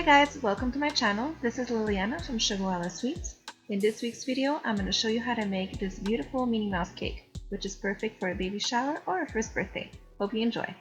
guys, welcome to my channel. This is Liliana from Sugarella Sweets. In this week's video, I'm going to show you how to make this beautiful Minnie Mouse cake, which is perfect for a baby shower or a first birthday. Hope you enjoy.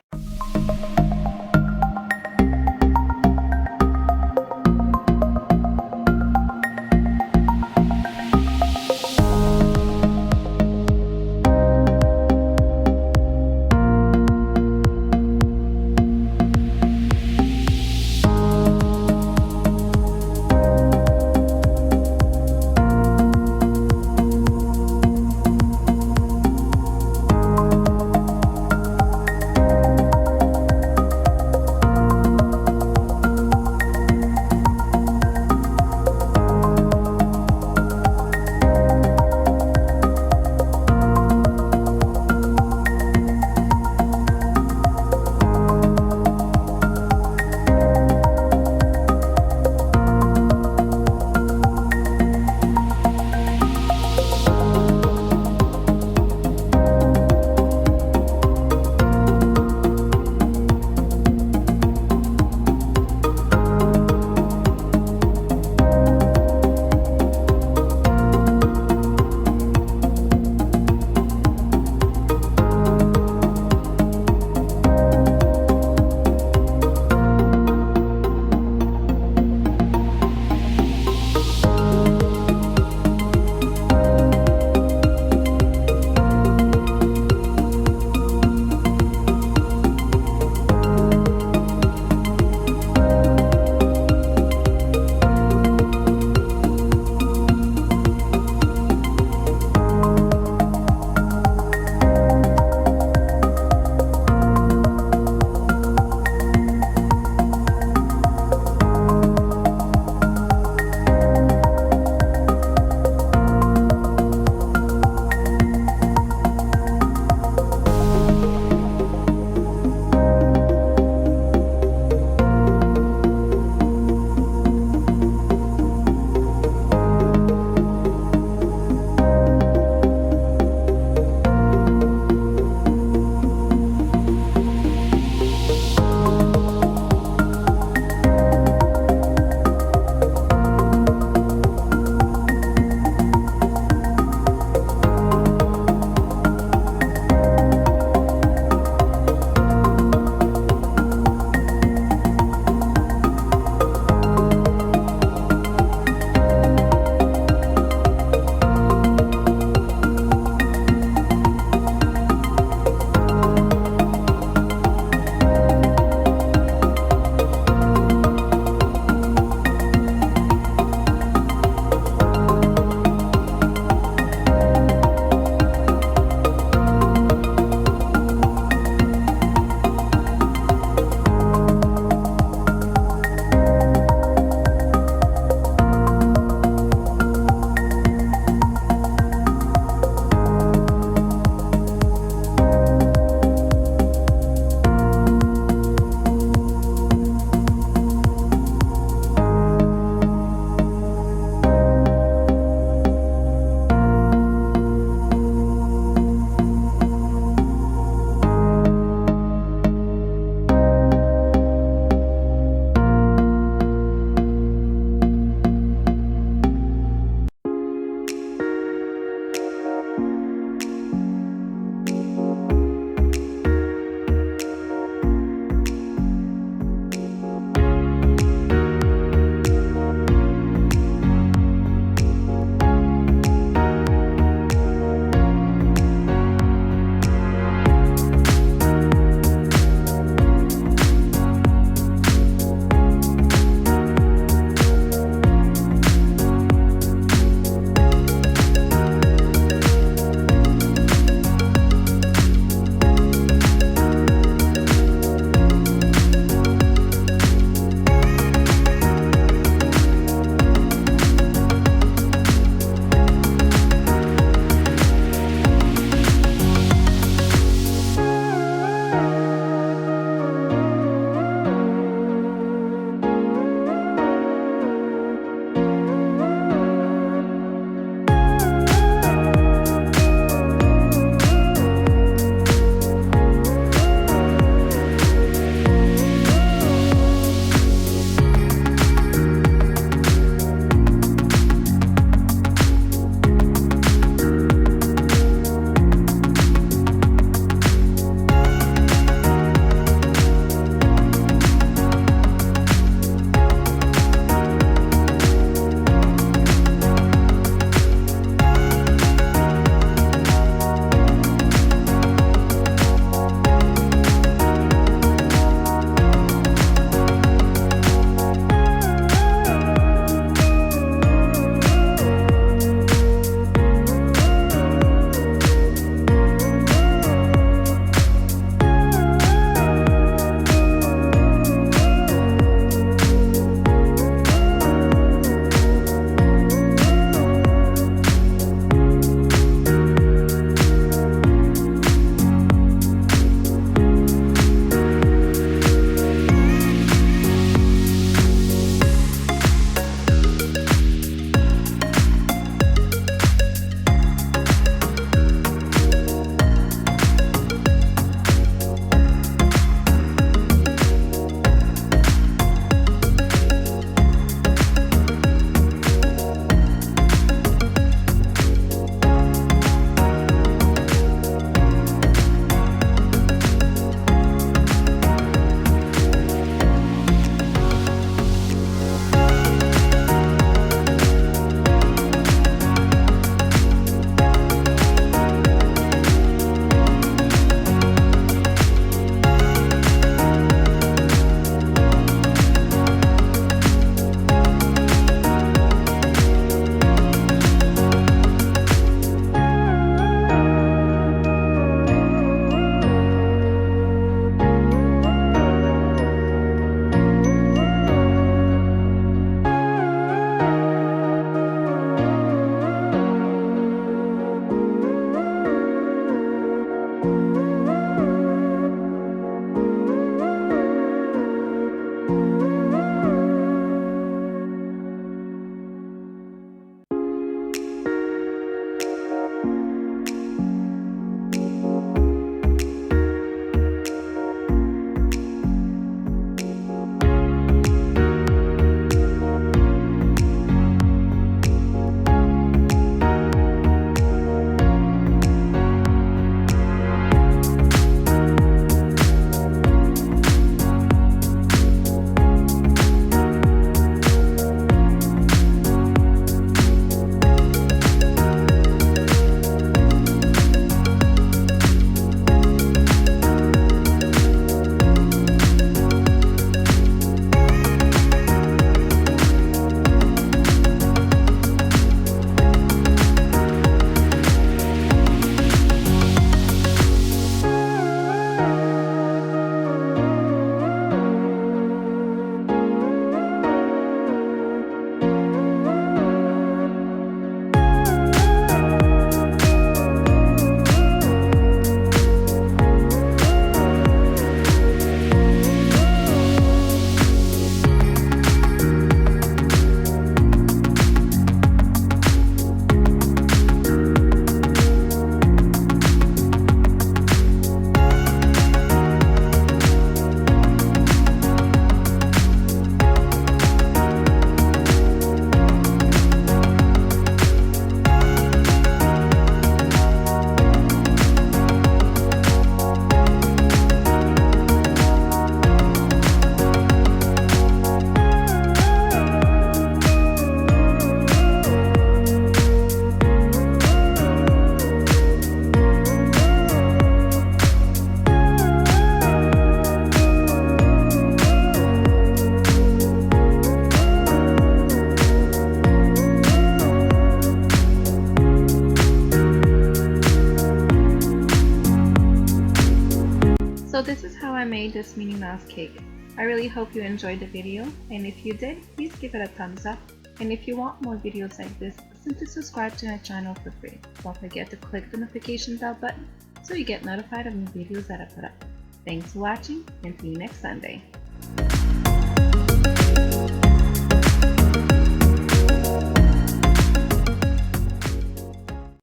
So this is how I made this Minnie Mouse cake. I really hope you enjoyed the video, and if you did, please give it a thumbs up. And if you want more videos like this, simply subscribe to my channel for free. Don't forget to click the notification bell button so you get notified of new videos that I put up. Thanks for watching, and see you next Sunday.